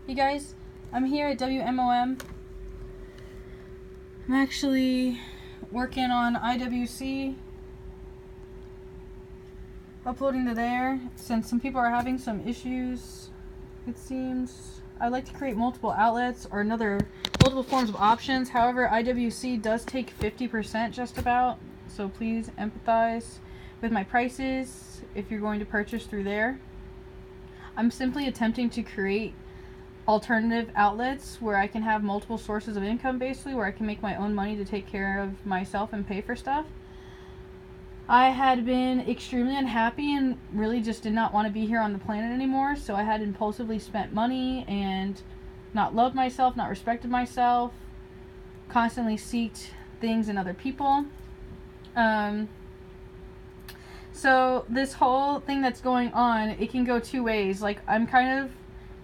You guys, I'm here at WMOM. I'm actually working on IWC, uploading to there, since some people are having some issues, it seems. I like to create multiple outlets or multiple forms of options. However, IWC does take 50% just about, so please empathize with my prices if you're going to purchase through there. I'm simply attempting to create alternative outlets where I can have multiple sources of income, basically, where I can make my own money to take care of myself and pay for stuff. I had been extremely unhappy and really just did not want to be here on the planet anymore, so I had impulsively spent money and not loved myself, not respected myself, constantly sought things in other people. So this whole thing that's going on, it can go two ways. Like, I'm kind of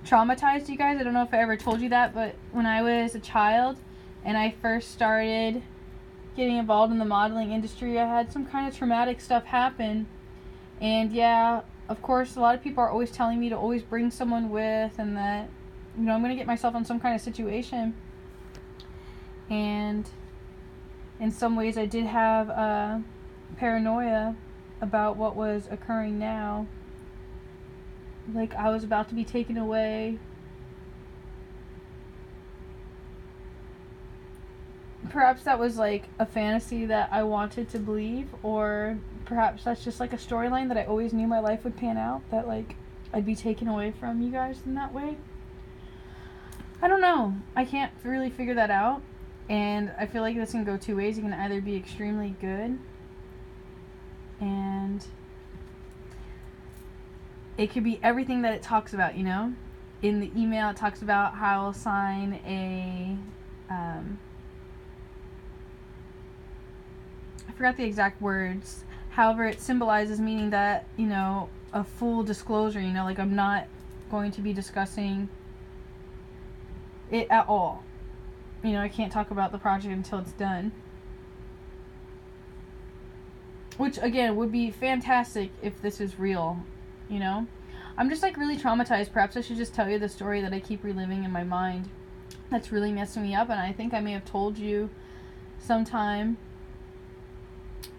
traumatized, you guys. I don't know if I ever told you that, but when I was a child and I first started getting involved in the modeling industry, I had some kind of traumatic stuff happen. And yeah, of course, a lot of people are always telling me to always bring someone with, and that, I'm going to get myself in some kind of situation. And in some ways, I did have paranoia about what was occurring now. Like, I was about to be taken away. Perhaps that was like a fantasy that I wanted to believe, or perhaps that's just like a storyline that I always knew my life would pan out, that like I'd be taken away from you guys in that way. I don't know. I can't really figure that out, and I feel like this can go two ways. You can either be extremely good, and it could be everything that it talks about, In the email, it talks about how I'll sign a, I forgot the exact words. However, it symbolizes, meaning that, a full disclosure, like I'm not going to be discussing it at all. I can't talk about the project until it's done. Which, again, would be fantastic if this is real, I'm just, like, really traumatized. Perhaps I should just tell you the story that I keep reliving in my mind that's really messing me up, and I think I may have told you sometime.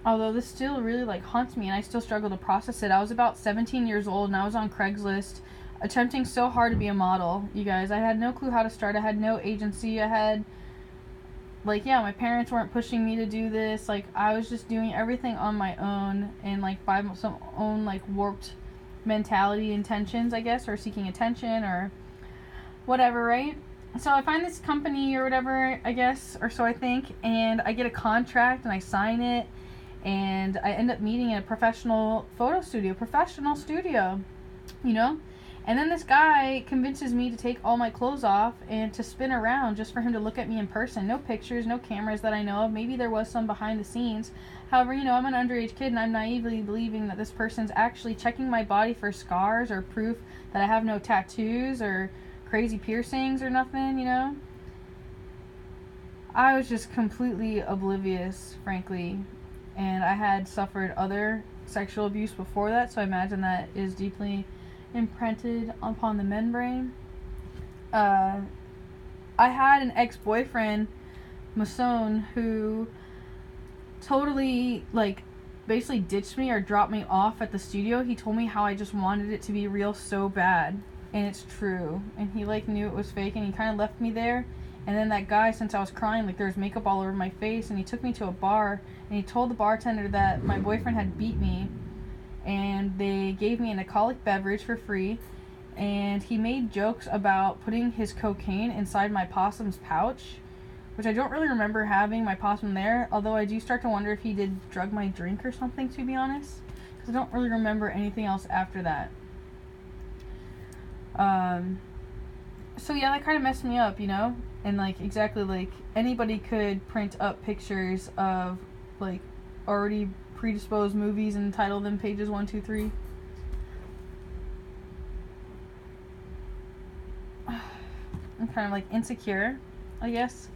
Although this still really, like, haunts me, and I still struggle to process it. I was about 17 years old, and I was on Craigslist, attempting so hard to be a model, you guys. I had no clue how to start. I had no agency. I had, like, my parents weren't pushing me to do this. Like, I was just doing everything on my own, and, like, by some own, like, warped mentality, intentions, I guess, or seeking attention, or whatever, right? So I find this company or whatever, I guess, or so I think, and I get a contract, and I sign it, and I end up meeting in a professional studio, And then this guy convinces me to take all my clothes off and to spin around just for him to look at me in person. No pictures, no cameras that I know of. Maybe there was some behind the scenes. However, I'm an underage kid, and I'm naively believing that this person's actually checking my body for scars or proof that I have no tattoos or crazy piercings or nothing, I was just completely oblivious, frankly. And I had suffered other sexual abuse before that, so I imagine that is deeply imprinted upon the membrane. I had an ex-boyfriend, Mason, who totally, like, basically ditched me or dropped me off at the studio. He told me how I just wanted it to be real so bad, and it's true. And he, like, knew it was fake, and he kind of left me there. And then that guy, since I was crying, like, there was makeup all over my face, and he took me to a bar, and he told the bartender that my boyfriend had beat me, and they gave me an alcoholic beverage for free, and he made jokes about putting his cocaine inside my possum's pouch, which I don't really remember having my possum there, although I do start to wonder if he did drug my drink or something, to be honest, because I don't really remember anything else after that. So yeah, that kind of messed me up, and, like, exactly, like, anybody could print up pictures of, like, already predisposed movies and title them pages 1, 2, 3. I'm kind of, like, insecure, I guess.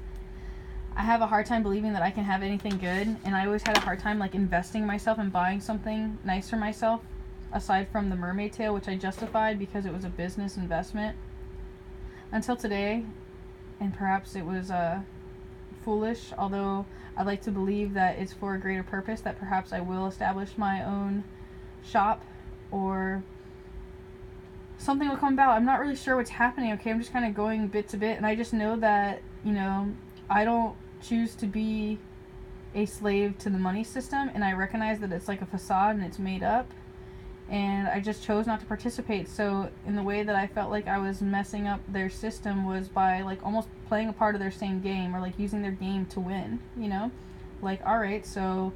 I have a hard time believing that I can have anything good, and I always had a hard time, like, investing myself and buying something nice for myself, aside from the mermaid tail, which I justified because it was a business investment. until today, and perhaps it was foolish, although I'd like to believe that it's for a greater purpose, that perhaps I will establish my own shop or something will come about. I'm not really sure what's happening, okay? I'm just kind of going bit to bit, and I just know that, you know, I don't choose to be a slave to the money system, and I recognize that it's like a facade and it's made up, and I just chose not to participate. So in the way that I felt like I was messing up their system was by like almost playing a part of their same game, or like using their game to win, you know? Like, alright, so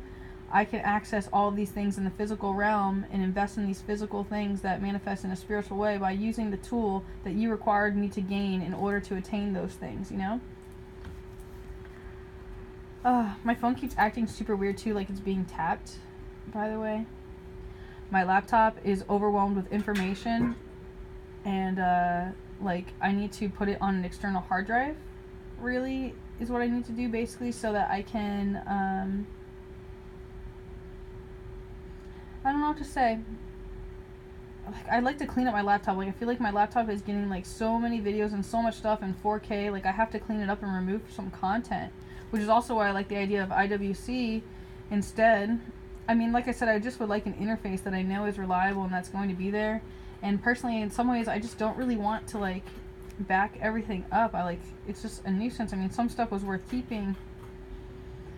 I can access all of these things in the physical realm and invest in these physical things that manifest in a spiritual way by using the tool that you required me to gain in order to attain those things, you know? My phone keeps acting super weird too, like it's being tapped, by the way. My laptop is overwhelmed with information, and like I need to put it on an external hard drive, really, is what I need to do basically, so that I can, I don't know what to say. Like, I'd like to clean up my laptop. Like, I feel like my laptop is getting like so many videos and so much stuff in 4K. Like, I have to clean it up and remove some content, which is also why I like the idea of IWC instead. I mean, like I said, I just would like an interface that I know is reliable and that's going to be there. And personally, in some ways, I just don't really want to like back everything up. It's just a nuisance. I mean, some stuff was worth keeping.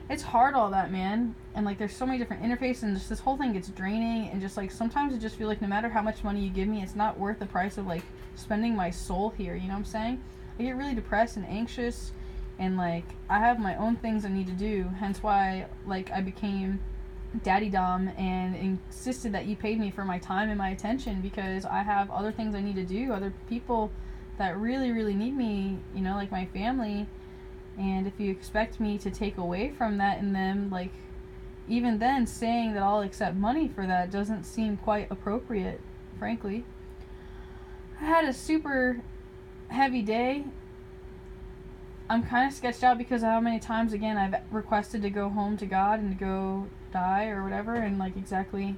It's hard, all that, man. And like, there's so many different interfaces, and just this whole thing gets draining. And just like, sometimes I just feel like no matter how much money you give me, it's not worth the price of like spending my soul here. You know what I'm saying? I get really depressed and anxious, and like, I have my own things I need to do. Hence why like I became Daddy Dom and insisted that you paid me for my time and my attention, because I have other things I need to do, other people that really, really need me, you know, like my family. And if you expect me to take away from that in them, like, even then, saying that I'll accept money for that doesn't seem quite appropriate, frankly. I had a super heavy day. I'm kind of sketched out because of how many times, again, I've requested to go home to God and to go die or whatever, and like, exactly,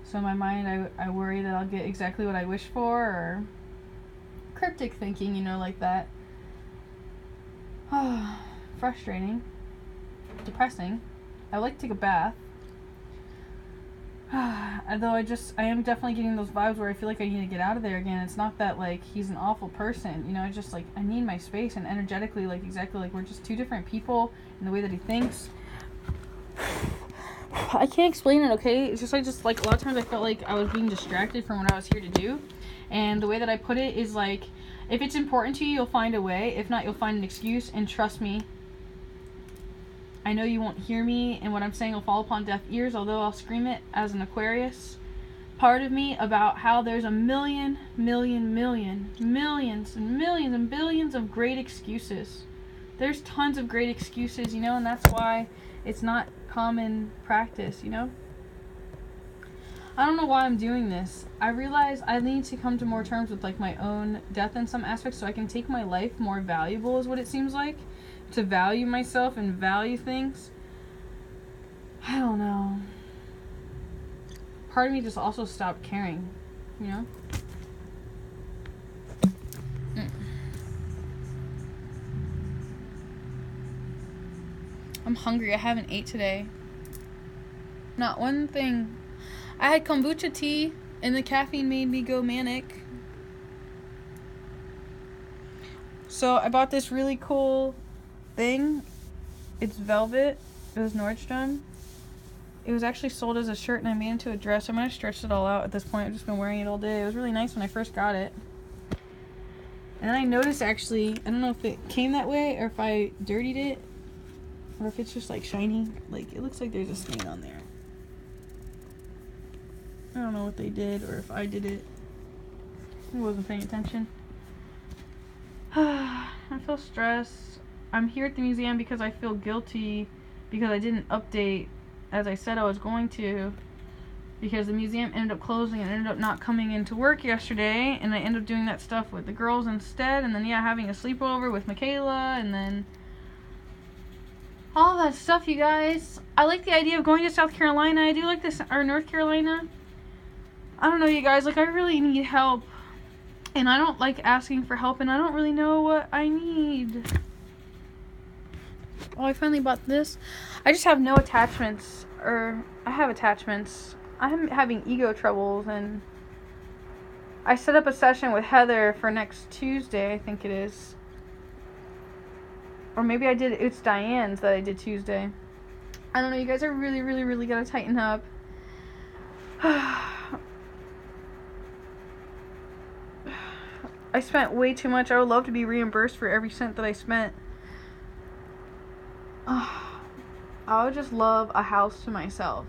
so in my mind I worry that I'll get exactly what I wish for, or cryptic thinking, you know, like that. Frustrating, depressing. I like to take a bath. Although I am definitely getting those vibes where I feel like I need to get out of there again. It's not that like he's an awful person, you know, it's just like I need my space, and energetically, like, exactly, like we're just two different people in the way that he thinks. I can't explain it, okay? It's just like a lot of times I felt like I was being distracted from what I was here to do. And the way that I put it is like, if it's important to you, you'll find a way. If not, you'll find an excuse. And trust me, I know you won't hear me, and what I'm saying will fall upon deaf ears, although I'll scream it as an Aquarius part of me about how there's a millions and millions and billions of great excuses. There's tons of great excuses, you know, and that's why it's not common practice, you know? I don't know why I'm doing this. I realize I need to come to more terms with like my own death in some aspects, so I can take my life more valuable, is what it seems like. To value myself and value things. I don't know. Part of me just also stopped caring, you know? I'm hungry. I haven't ate today. Not one thing. I had kombucha tea, and the caffeine made me go manic. So I bought this really cool thing. It's velvet. It was Nordstrom. It was actually sold as a shirt, and I made it into a dress. I'm going to stretch it all out at this point. I've just been wearing it all day. It was really nice when I first got it. And then I noticed, actually, I don't know if it came that way or if I dirtied it, or if it's just like shiny. Like, it looks like there's a stain on there. I don't know what they did or if I did it. I wasn't paying attention. I feel stressed. I'm here at the museum because I feel guilty because I didn't update as I said I was going to, because the museum ended up closing and ended up not coming into work yesterday, and I ended up doing that stuff with the girls instead, and then having a sleepover with Michaela, and then all that stuff, you guys. I like the idea of going to South Carolina. I do like this, or North Carolina. I don't know, you guys, like, I really need help. And I don't like asking for help, and I don't really know what I need. Oh, I finally bought this. I just have no attachments, or I have attachments. I'm having ego troubles, and I set up a session with Heather for next Tuesday, I think it is. Or maybe I did, it's Diane's that I did Tuesday. I don't know, you guys are really, really, really gotta tighten up. I spent way too much. I would love to be reimbursed for every cent that I spent. I would just love a house to myself.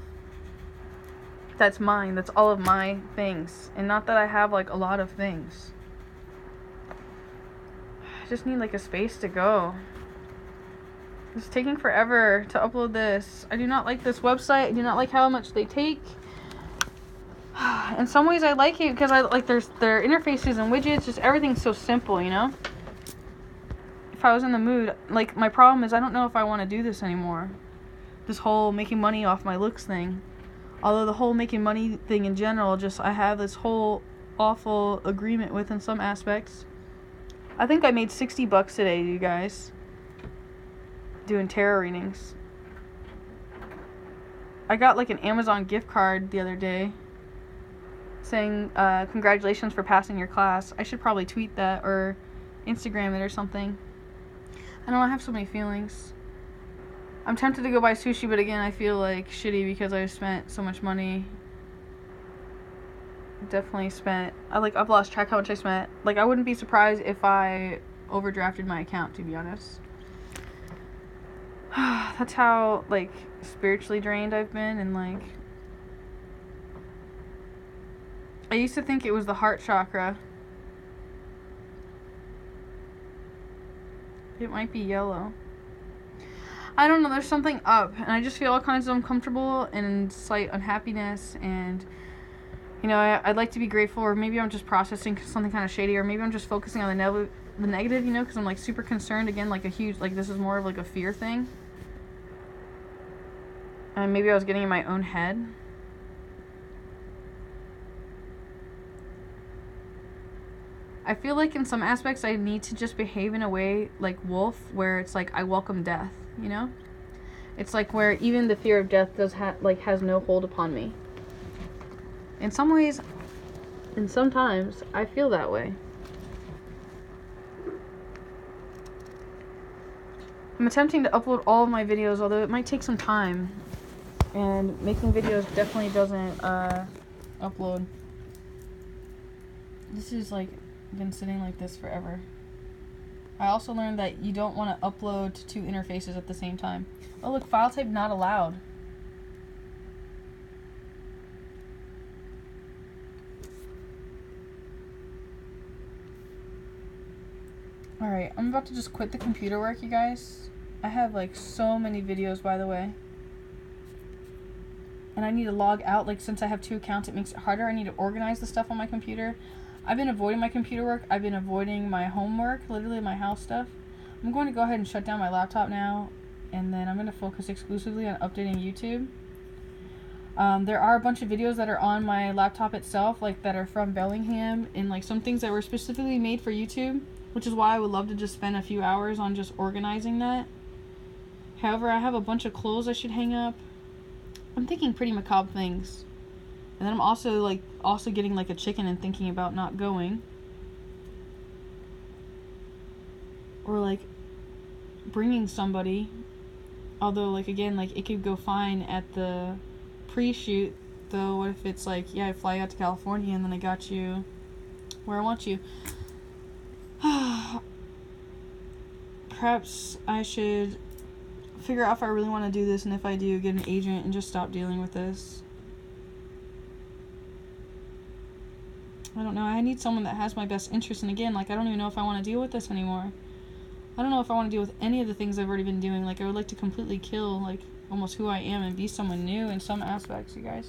That's mine. That's all of my things. And not that I have like a lot of things. I just need like a space to go. It's taking forever to upload this. I do not like this website. I do not like how much they take. In some ways I like it because I like their interfaces and widgets, just everything's so simple, you know? If I was in the mood, like my problem is I don't know if I want to do this anymore. This whole making money off my looks thing. Although the whole making money thing in general, just I have this whole awful agreement with in some aspects. I think I made $60 today, you guys. Doing tarot readings. I got like an Amazon gift card the other day saying congratulations for passing your class. I should probably tweet that or Instagram it or something. I don't know, I have so many feelings. I'm tempted to go buy sushi, but again I feel like shitty because I spent so much money. Definitely spent, I've lost track how much I spent. Like I wouldn't be surprised if I overdrafted my account, to be honest. That's how like spiritually drained I've been, and like I used to think it was the heart chakra. It might be yellow. I don't know, there's something up, and I just feel all kinds of uncomfortable and slight unhappiness, and you know, I'd like to be grateful, or maybe I'm just processing something kind of shady, or maybe I'm just focusing on the negative, you know, because I'm like super concerned, again, like a huge, like this is more of like a fear thing. And maybe I was getting in my own head. I feel like in some aspects I need to just behave in a way like Wolf, where it's like I welcome death, you know? It's like where even the fear of death has no hold upon me. In some ways, and sometimes, I feel that way. I'm attempting to upload all of my videos, although it might take some time. And making videos definitely doesn't upload. This is like been sitting like this forever. I also learned that you don't want to upload to two interfaces at the same time. Oh look, file type not allowed. Alright, I'm about to just quit the computer work, you guys. I have like so many videos, by the way. And I need to log out, like since I have two accounts it makes it harder. I need to organize the stuff on my computer. I've been avoiding my computer work. I've been avoiding my homework, literally my house stuff. I'm going to go ahead and shut down my laptop now, and then I'm going to focus exclusively on updating YouTube. There are a bunch of videos that are on my laptop itself, like that are from Bellingham, and like some things that were specifically made for YouTube, which is why I would love to just spend a few hours on just organizing that. However, I have a bunch of clothes I should hang up. I'm thinking pretty macabre things. And then I'm also getting like a chicken and thinking about not going. Or like bringing somebody. Although like again, like it could go fine at the pre-shoot. Though what if it's like, yeah, I fly out to California and then I got you where I want you. Perhaps I should figure out if I really want to do this, and if I do, get an agent and just stop dealing with this. I don't know. I need someone that has my best interest, and again, like I don't even know if I want to deal with this anymore. I don't know if I want to deal with any of the things I've already been doing. Like I would like to completely kill like almost who I am and be someone new in some aspects, you guys.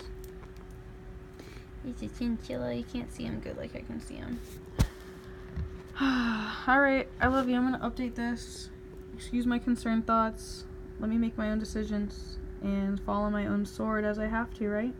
It's a chinchilla. You can't see him good like I can see him. Alright, I love you. I'm gonna update this. Excuse my concerned thoughts. Let me make my own decisions and follow my own sword as I have to, right?